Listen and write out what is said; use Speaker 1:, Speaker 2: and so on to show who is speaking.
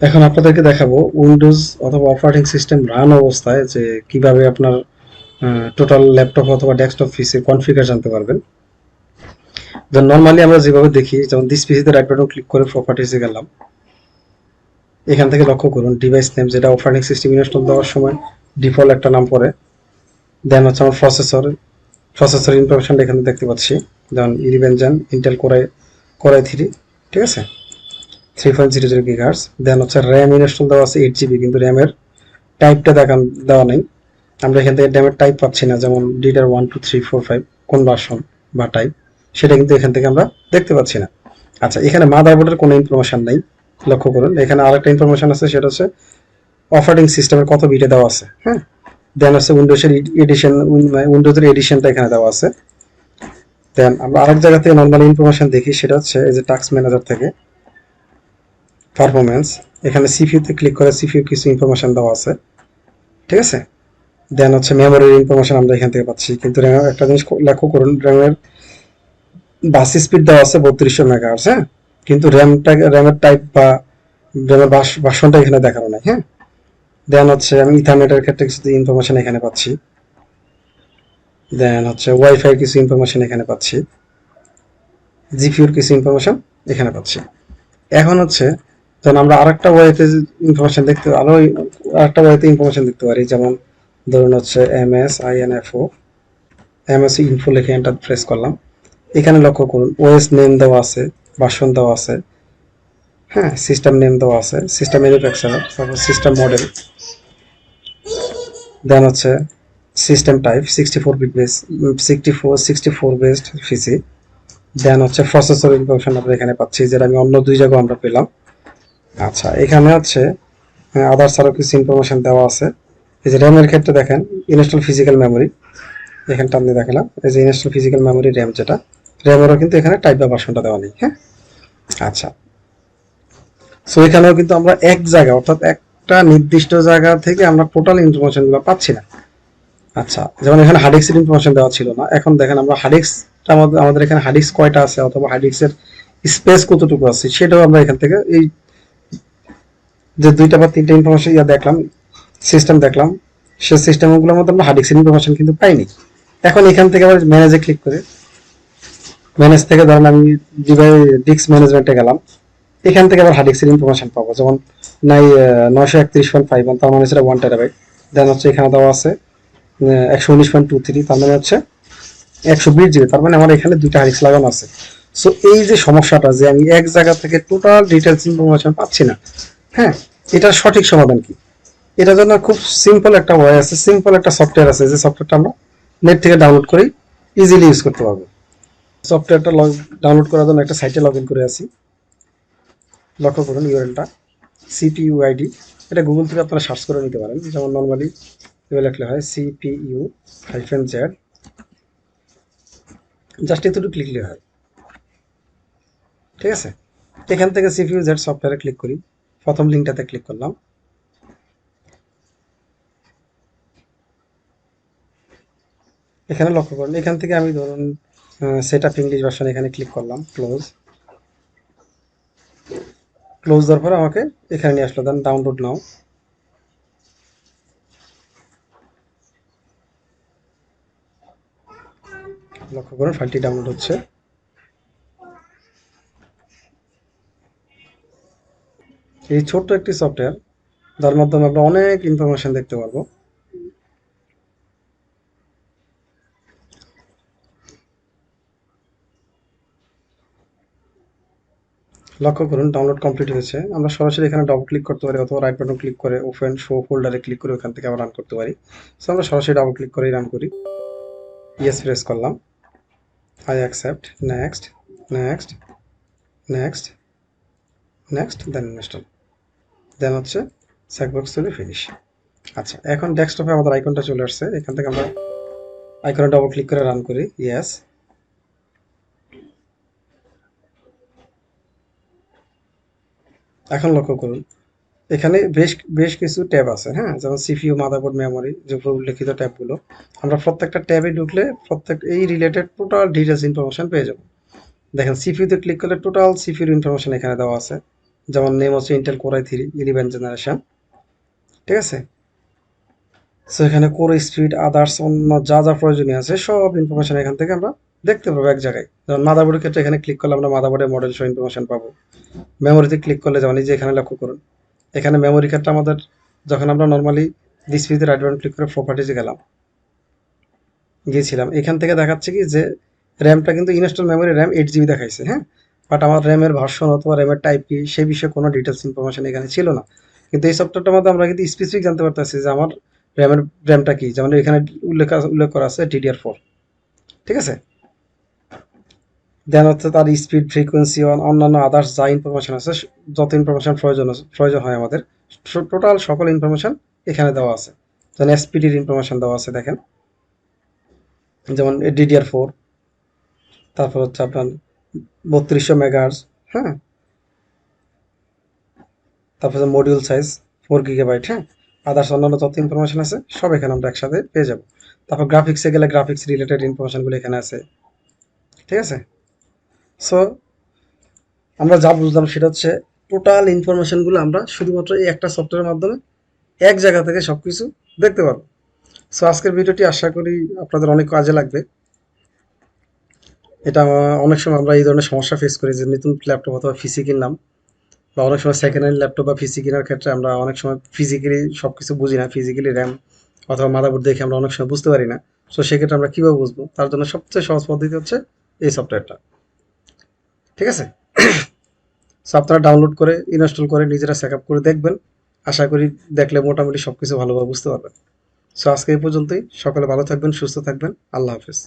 Speaker 1: এখন আপনাদেরকে দেখাবো উইন্ডোজ অথবা অপারেটিং সিস্টেম রান অবস্থায় যে কিভাবে আপনার টোটাল ল্যাপটপ অথবা ডেস্কটপ পিসির কনফিগার জানতে পারবেন। যেমন নর্মালি আমরা যেভাবে দেখি, যেমন দিস পিসিতে রাইট বাটন ক্লিক করে প্রপার্টিসে গেলাম, এখান থেকে লক্ষ্য করুন ডিভাইস নেম, যেটা অপারেটিং সিস্টেম ইনস্টল দেওয়ার সময় ডিফল্ট একটা নাম পড়ে। দেন হচ্ছে আমার প্রসেসর ইনফরমেশনটা এখানে দেখতে পাচ্ছি, যেমন ইলেভেন জেন ইন্টেল কোরাই 3, ঠিক আছে, 3.00 গিগাহার্টজ। দেন হচ্ছে র্যাম ইনস্টল দেওয়া আছে 8 জিবি, কিন্তু র্যামের টাইপটা দেওয়া নেই। আমরা এখান থেকে র্যামের টাইপ পাচ্ছি না, যেমন ডিডার 1 2 3 4 5 কোন ভার্সন বা টাইপ, সেটা কিন্তু এখান থেকে আমরা দেখতে পাচ্ছি না। আচ্ছা, এখানে মাদারবোর্ডের কোনো ইনফরমেশন নেই, লক্ষ্য করুন। এখানে আরেকটা ইনফরমেশন আছে, সেটা হচ্ছে অপারেটিং সিস্টেমের কত বিটে দেওয়া আছে। হ্যাঁ, দেন হচ্ছে উইন্ডোজের এডিশনটা এখানে দেওয়া আছে। দেন আমরা আরেক জায়গা থেকে নর্মালি ইনফরমেশন দেখি, সেটা হচ্ছে এই যে টাস্ক ম্যানেজার থেকে পারফরমেন্স, এখানে সিপিইউতে ক্লিক করে সিপিইউ কিছু ইনফরমেশন দেওয়া আছে, ঠিক আছে। দেন হচ্ছে মেমোরির ইনফরমেশন আমরা এখান থেকে পাচ্ছি, কিন্তু র্যামের একটা জিনিস লক্ষ্য করুন, র্যামের বাস স্পিড দেওয়া আছে 3200 মেগাহার্টজ। হ্যাঁ, কিন্তু র্যামের টাইপ বা র্যামের ভার্সনটা এখানে দেখানো নাই। হ্যাঁ, দেন হচ্ছে আমি ইথারনেটের ক্ষেত্রে কিছু ইনফরমেশন এখানে পাচ্ছি। দেন হচ্ছে ওয়াইফাই কিছু ইনফরমেশন এখানে পাচ্ছি, জিপিউর কিছু ইনফরমেশন এখানে পাচ্ছি। এখন হচ্ছে যখন আমরা আরেকটা ওয়েতে ইনফরমেশন দেখতে পারি, যেমন ধরুন হচ্ছে এমএস ইনফো লিখে এন্টার প্রেস করলাম। এখানে লক্ষ্য করুন ওএস নেম দেওয়া আছে, ভার্সন দেওয়া আছে, হ্যাঁ, সিস্টেম নেম দেওয়া আছে, সিস্টেম ম্যানুফ্যাকচারার, তারপর সিস্টেম মডেল, দেন হচ্ছে সিস্টেম টাইপ 64 বেসড পিসি। দেন হচ্ছে প্রসেসর ইনফরমেশন আমরা এখানে পাচ্ছি, যেটা আমি অন্য দুই জায়গায় আমরা পেলাম। আচ্ছা, এখানে হচ্ছে আদার্স আরও কিছু ইনফরমেশন দেওয়া আছে। এই যে র্যামের ক্ষেত্রে দেখেন ইনস্টল ফিজিক্যাল মেমোরি, এখানটা আমি দেখালাম। এই যে ইনস্টল ফিজিক্যাল মেমোরি র্যাম, যেটা র্যামেরও কিন্তু এখানে টাইপ বা ভার্সনটা দেওয়া নেই। হ্যাঁ, আচ্ছা, সো এখানেও কিন্তু আমরা এক জায়গা, অর্থাৎ একটা নির্দিষ্ট জায়গা থেকে আমরা টোটাল ইনফরমেশনগুলো পাচ্ছি না। আচ্ছা, যেমন এখানে হার্ডিক্সের ইনফরমেশন দেওয়া ছিল না, এখন দেখেন আমরা হার্ডিক্সটা আমাদের এখানে হার্ডিক্স কয়টা আছে অথবা হার্ডিক্সের স্পেস কতটুকু আছে, সেটাও আমরা এখান থেকে এই যে দুইটা বা তিনটা ইনফরমেশন দেখলাম, সিস্টেম দেখলাম, সেই সিস্টেমগুলোর মধ্যে আমরা হার্ডিক্সের ইনফরমেশন কিন্তু পাইনি। এখন এখান থেকে আবার ম্যানেজে ক্লিক করে ম্যানেজ থেকে ধরেন আমি ডিস্ক ম্যানেজমেন্টে গেলাম, এখান থেকে আবার হার্ডিক্সের ইনফরমেশন পাবো, যেমন 931.51, তার মানে সেটা 1 টেরাবাইট। দেন হচ্ছে এখানে দেওয়া আছে 119.23, তার মানে হচ্ছে 120 জিবি, তার মানে আমার এখানে দুইটা হার্ডিক্স লাগানো আছে। সো এই যে সমস্যাটা, যে আমি এক জায়গা থেকে টোটাল ডিটেলস ইনফরমেশন পাচ্ছি না, হ্যাঁ, এটার সঠিক সমাধান কি? এটার জন্য খুব সিম্পল একটা ওয়ে আছে, সিম্পল একটা সফটওয়্যার আছে, যে সফটওয়্যারটা আমরা নেট থেকে ডাউনলোড করেই ইজিলি ইউজ করতে পারবো। সফটওয়্যারটা ডাউনলোড করার জন্য একটা সাইটে লগ ইন করে আসি। লক্ষ্য করুন ইউআরএলটা সিপিইউ আইডি, এটা গুগল থেকে আপনারা সার্চ করে নিতে পারেন, যেমন নর্মালি এভাবে লিখলে হয় CPU-Z, জাস্ট এতটুকু লিখলে হয়, ঠিক আছে। এখান থেকে CPU-Z সফটওয়্যারে ক্লিক করি, প্রথম লিঙ্কটাতে ক্লিক করলাম। এখানে লক্ষ্য করুন, এখান থেকে আমি ধরুন সেট আপ ইংলিশ ভার্সন এখানে ক্লিক করলাম, ক্লোজ দেওয়ার পরে আমাকে এখানে নিয়ে আসলো, দেন ডাউনলোড নাও। লক্ষ্য করুন ফাইলটি ডাউনলোড হচ্ছে। এই ছোট্ট একটি সফটওয়্যার, যার মাধ্যমে আমরা অনেক ইনফরমেশন দেখতে পারবো। লক্ষ্য করুন ডাউনলোড কমপ্লিট হয়েছে। আমরা সরাসরি এখানে ডবল ক্লিক করতে পারি, অথবা রাইট বাটন ক্লিক করে ওপেন শো ফোল্ডারে ক্লিক করে ওখান থেকে আবার রান করতে পারি। সো আমরা সরাসরি ডাবল ক্লিক করেই রান করি। ইয়েস প্রেস করলাম, I accept, next, next, next, next, then install, then হচ্ছে চেকবক্স চলে ফিনিশ। আচ্ছা, এখন ডেস্কটপে আমাদের আইকনটা চলে আসছে, এখান থেকে আমরা আইকনে ডবল ক্লিক করে রান করি। ইয়েস, এখন লক্ষ্য করুন এখানে বেশ বেশ কিছু ট্যাব আছে, হ্যাঁ, যেমন সিপিইউ, মাদারবোর্ড, মেমোরি, যে উল্লেখিত ট্যাবগুলো। আমরা প্রত্যেকটা ট্যাবে ঢুকলে এই রিলেটেড টোটাল ডিটেলস ইনফরমেশন পেয়ে যাব। দেখেন সিপিইউতে ক্লিক করলে টোটাল সিপিইউর ইনফরমেশন এখানে দেওয়া আছে। যেমন নেম হচ্ছে ইন্টেল কোর i3 11 জেনারেশন, ঠিক আছে। সো এখানে কোর স্পিড আদার্স অন্য যা যা প্রয়োজনীয় আছে সব ইনফরমেশন এখান থেকে আমরা দেখতে পাবো এক জায়গায়। যেমন মাদারবোর্ডের ক্ষেত্রে এখানে ক্লিক করলে আমরা মাদারবোর্ডের মডেল সহ ইনফরমেশন পাবো। মেমোরিতে ক্লিক করলে যেমন এই যে এখানে লক্ষ্য করুন, এখানে মেমোরি ক্ষেত্রে আমাদের যখন আমরা নর্মালি ডিসপ্লেতে রাইট বাটন ক্লিক করে প্রপার্টিজে গিয়েছিলাম, এখান থেকে দেখাচ্ছে কি যে র্যামটা কিন্তু ইনস্টল মেমোরি র্যাম 8 GB দেখাইছে, হ্যাঁ। বাট আমার র্যামের ভার্সন অথবা র্যামের টাইপ কি সেই বিষয়ে কোনো ডিটেলস ইনফরমেশন এখানে ছিল না। কিন্তু এই সফটওয়্যারটার মধ্যে আমরা কিন্তু স্পেসিফিক জানতে পারতেছি যে আমার র্যামটা কি, যেমন এখানে উল্লেখ করা আছে DDR4, ঠিক আছে। দেন হচ্ছে তার স্পিড, ফ্রিকোয়েন্সি, অন্যান্য আদার্স যা ইনফরমেশন আছে, যত ইনফরমেশন প্রয়োজন হয় আমাদের, টোটাল সকল ইনফরমেশন এখানে দেওয়া আছে। যেমন এসপিডির ইনফরমেশন দেওয়া আছে দেখেন, যেমন DDR4, তারপর হচ্ছে আপনার 3200 মেগাহার্জ, হ্যাঁ। তারপর হচ্ছে মডিউল সাইজ 4 GB, হ্যাঁ। আদার্স অন্যান্য যত ইনফরমেশন আছে সব এখানে আমরা একসাথে পেয়ে যাব। তারপর গ্রাফিক্সে গেলে গ্রাফিক্স রিলেটেড ইনফরমেশনগুলো এখানে আছে, ঠিক আছে। সো আমরা যা বুঝলাম সেটা হচ্ছে টোটাল ইনফরমেশনগুলো আমরা শুধুমাত্র এই একটা সফটওয়্যারের মাধ্যমে এক জায়গা থেকে সব কিছু দেখতে পারবো। সো আজকের ভিডিওটি আশা করি আপনাদের অনেক কাজে লাগবে। এটা অনেক সময় আমরা এই ধরনের সমস্যা ফেস করি যে নতুন ল্যাপটপ অথবা পিসি কিনলাম, বা অনেক সময় সেকেন্ড হ্যান্ড ল্যাপটপ বা পিসি কেনার ক্ষেত্রে আমরা অনেক সময় ফিজিক্যালি সব কিছু বুঝি না, ফিজিক্যালি র্যাম অথবা মাদারবোর্ড দেখে আমরা অনেক সময় বুঝতে পারি না। সো সেক্ষেত্রে আমরা কীভাবে বুঝবো, তার জন্য সবচেয়ে সহজ পদ্ধতি হচ্ছে এই সফটওয়্যারটা, ঠিক আছে। সো আপনারা ডাউনলোড করে ইনস্টল করে নিজেরা চেক আপ করে দেখবেন। আশা করি দেখলে মোটামুটি সব কিছু ভালোভাবে বুঝতে পারবেন। সো আজকে এই পর্যন্তই। সকলে ভালো থাকবেন, সুস্থ থাকবেন। আল্লাহ হাফেজ।